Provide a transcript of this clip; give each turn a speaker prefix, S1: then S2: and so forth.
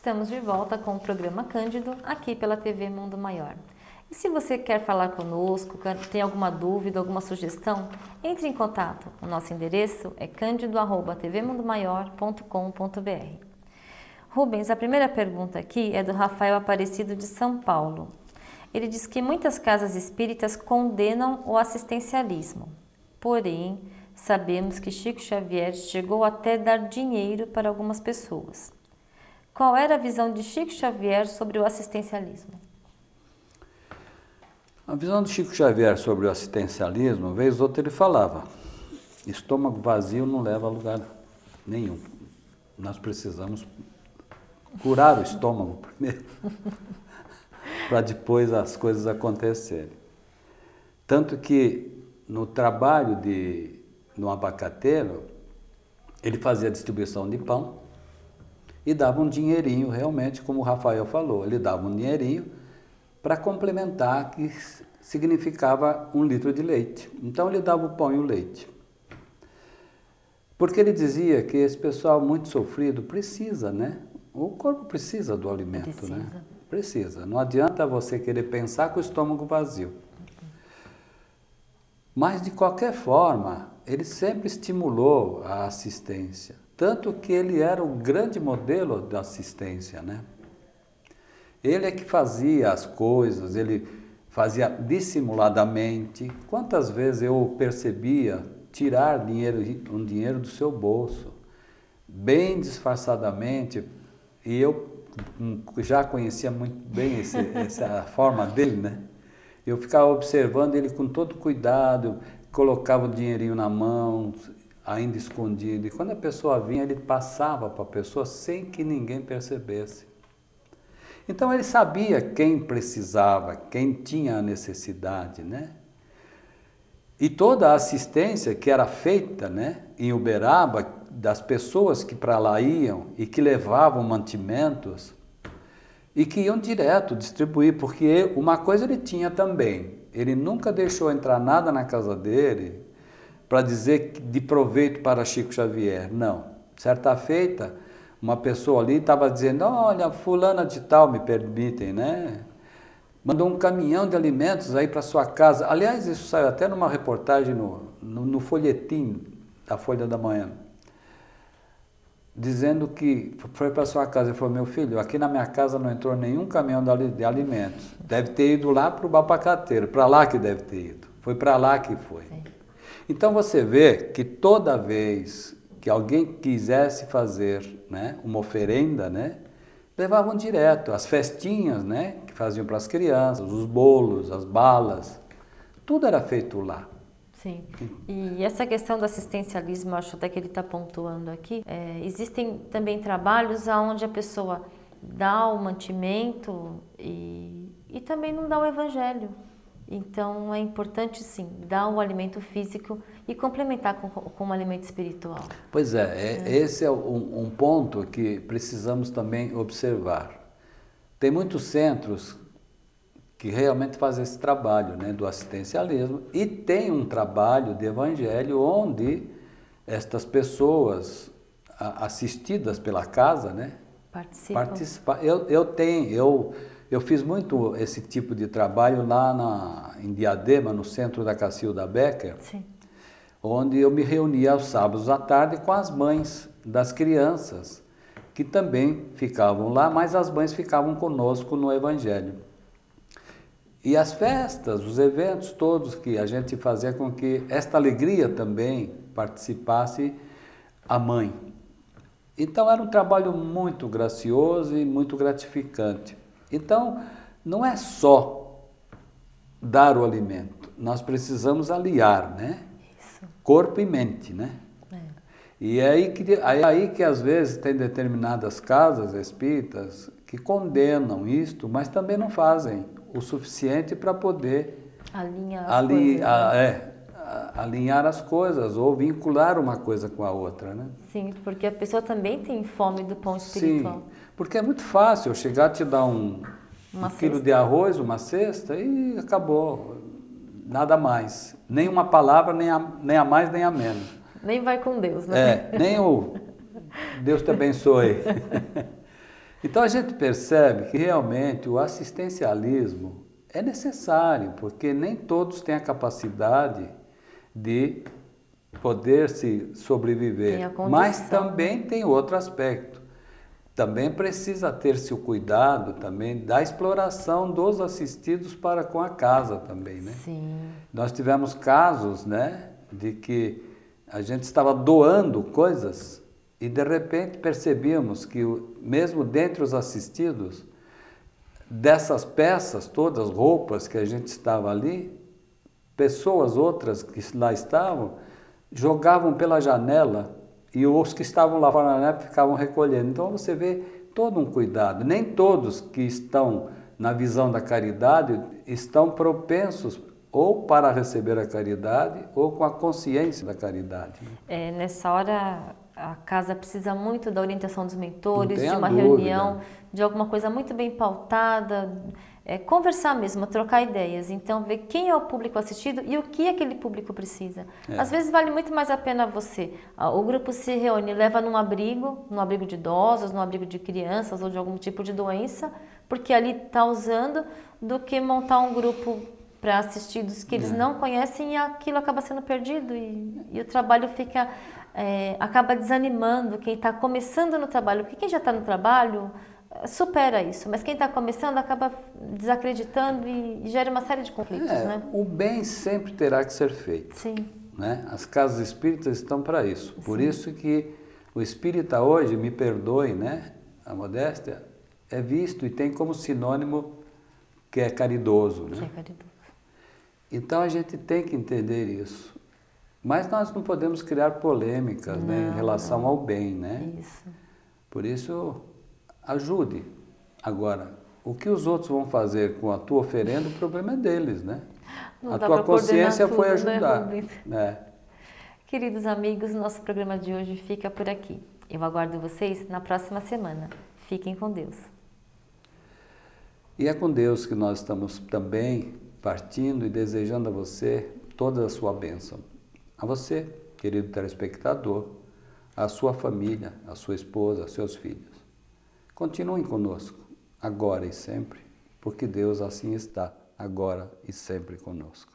S1: Estamos de volta com o programa Cândido, aqui pela TV Mundo Maior. E se você quer falar conosco, tem alguma dúvida, alguma sugestão, entre em contato. O nosso endereço é candido@tvmundomaior.com.br. Rubens, a primeira pergunta aqui é do Rafael Aparecido de São Paulo. Ele diz que muitas casas espíritas condenam o assistencialismo. Porém, sabemos que Chico Xavier chegou até dar dinheiro para algumas pessoas. Qual era a visão de Chico Xavier sobre o assistencialismo?
S2: A visão de Chico Xavier sobre o assistencialismo, vez ou outra ele falava, estômago vazio não leva a lugar nenhum. Nós precisamos curar o estômago primeiro, para depois as coisas acontecerem. Tanto que no trabalho no abacateiro, ele fazia distribuição de pão e dava um dinheirinho, realmente, como o Rafael falou, ele dava um dinheirinho para complementar, que significava 1 litro de leite. Então ele dava o pão e o leite. Porque ele dizia que esse pessoal muito sofrido precisa, né? O corpo precisa do alimento, né? Precisa. Não adianta você querer pensar com o estômago vazio. Mas, de qualquer forma, ele sempre estimulou a assistência. Tanto que ele era o grande modelo da assistência, né? Ele é que fazia as coisas, ele fazia dissimuladamente. Quantas vezes eu percebia tirar um dinheiro do seu bolso, bem disfarçadamente, e eu já conhecia muito bem essa forma dele, né? Eu ficava observando ele com todo cuidado, colocava o dinheirinho na mão, ainda escondido, e quando a pessoa vinha, ele passava para a pessoa sem que ninguém percebesse. Então ele sabia quem precisava, quem tinha a necessidade, né? E toda a assistência que era feita, né, em Uberaba, das pessoas que para lá iam e que levavam mantimentos e que iam direto distribuir, porque uma coisa ele tinha também, ele nunca deixou entrar nada na casa dele para dizer de proveito para Chico Xavier, não. Certa feita, uma pessoa ali estava dizendo, olha, fulana de tal, me permitem, né? Mandou um caminhão de alimentos aí para sua casa. Aliás, isso saiu até numa reportagem no folhetim da Folha da Manhã, dizendo que foi para sua casa. Ele falou, meu filho, aqui na minha casa não entrou nenhum caminhão de alimentos. Deve ter ido lá para o abacateiro, para lá que deve ter ido. Foi para lá que foi. Sim. Então você vê que toda vez que alguém quisesse fazer, né, uma oferenda, né, levavam direto as festinhas, né, que faziam para as crianças, os bolos, as balas, tudo era feito lá.
S1: Sim, e essa questão do assistencialismo, eu acho até que ele está pontuando aqui, existem também trabalhos onde a pessoa dá o mantimento e também não dá o evangelho. Então é importante sim, dar o alimento físico e complementar com o alimento espiritual.
S2: Pois esse é um ponto que precisamos também observar. Tem muitos centros que realmente fazem esse trabalho, né, do assistencialismo, e tem um trabalho de evangelho onde estas pessoas assistidas pela casa, né, participam. Eu fiz muito esse tipo de trabalho lá em Diadema, no centro da Cacilda Becker, sim, onde eu me reunia aos sábados à tarde com as mães das crianças, que também ficavam lá, mas as mães ficavam conosco no Evangelho. E as festas, os eventos todos que a gente fazia com que esta alegria também participasse a mãe. Então era um trabalho muito gracioso e muito gratificante. Então, não é só dar o alimento, nós precisamos aliar, né? Isso. Corpo e mente, né? E é aí que às vezes tem determinadas casas espíritas que condenam isto, mas também não fazem o suficiente para poder alinhar as coisas ou vincular uma coisa com a outra, né?
S1: Sim, porque a pessoa também tem fome do pão espiritual.
S2: Sim, porque é muito fácil eu chegar a te dar um quilo de arroz, uma cesta e acabou, nada mais. Nem uma palavra, nem a mais, nem a menos.
S1: Nem vai com Deus, né?
S2: Nem o Deus te abençoe. Então a gente percebe que realmente o assistencialismo é necessário, porque nem todos têm a capacidade de poder se sobreviver. Mas também tem outro aspecto. Também precisa ter-se o cuidado também da exploração dos assistidos para com a casa também, né?
S1: Sim.
S2: Nós tivemos casos, né, de que a gente estava doando coisas e de repente percebíamos que mesmo dentre os assistidos, dessas peças, todas roupas que a gente estava ali, pessoas outras que lá estavam, jogavam pela janela e os que estavam lá fora na janela ficavam recolhendo. Então você vê todo um cuidado. Nem todos que estão na visão da caridade estão propensos ou para receber a caridade ou com a consciência da caridade.
S1: Nessa hora a casa precisa muito da orientação dos mentores, de uma
S2: dúvida.
S1: reunião, de alguma coisa muito bem pautada, conversar mesmo, trocar ideias. Então, ver quem é o público assistido e o que aquele público precisa. Às vezes vale muito mais a pena o grupo se reúne, leva num abrigo de idosos, num abrigo de crianças ou de algum tipo de doença, porque ali está usando, do que montar um grupo para assistidos que eles não conhecem e aquilo acaba sendo perdido e o trabalho acaba desanimando quem está começando no trabalho, porque quem já está no trabalho supera isso, mas quem está começando acaba desacreditando e gera uma série de conflitos, né?
S2: O bem sempre terá que ser feito.
S1: Sim.
S2: Né? As casas espíritas estão para isso. Sim. Por isso que o espírita hoje, me perdoe, né, a modéstia, é visto e tem como sinônimo que é caridoso. Né?
S1: Que é caridoso.
S2: Então a gente tem que entender isso. Mas nós não podemos criar polêmicas, né, em relação ao bem, né?
S1: Isso.
S2: Por isso, ajude. Agora, o que os outros vão fazer com a tua oferenda, o problema é deles, né?
S1: Não
S2: a
S1: dá
S2: tua
S1: pra
S2: consciência
S1: coordenar
S2: foi
S1: tudo,
S2: ajudar.
S1: né? Queridos amigos, nosso programa de hoje fica por aqui. Eu aguardo vocês na próxima semana. Fiquem com Deus.
S2: E é com Deus que nós estamos também partindo e desejando a você toda a sua bênção. A você, querido telespectador, a sua família, a sua esposa, seus filhos. Continuem conosco, agora e sempre, porque Deus assim está, agora e sempre conosco.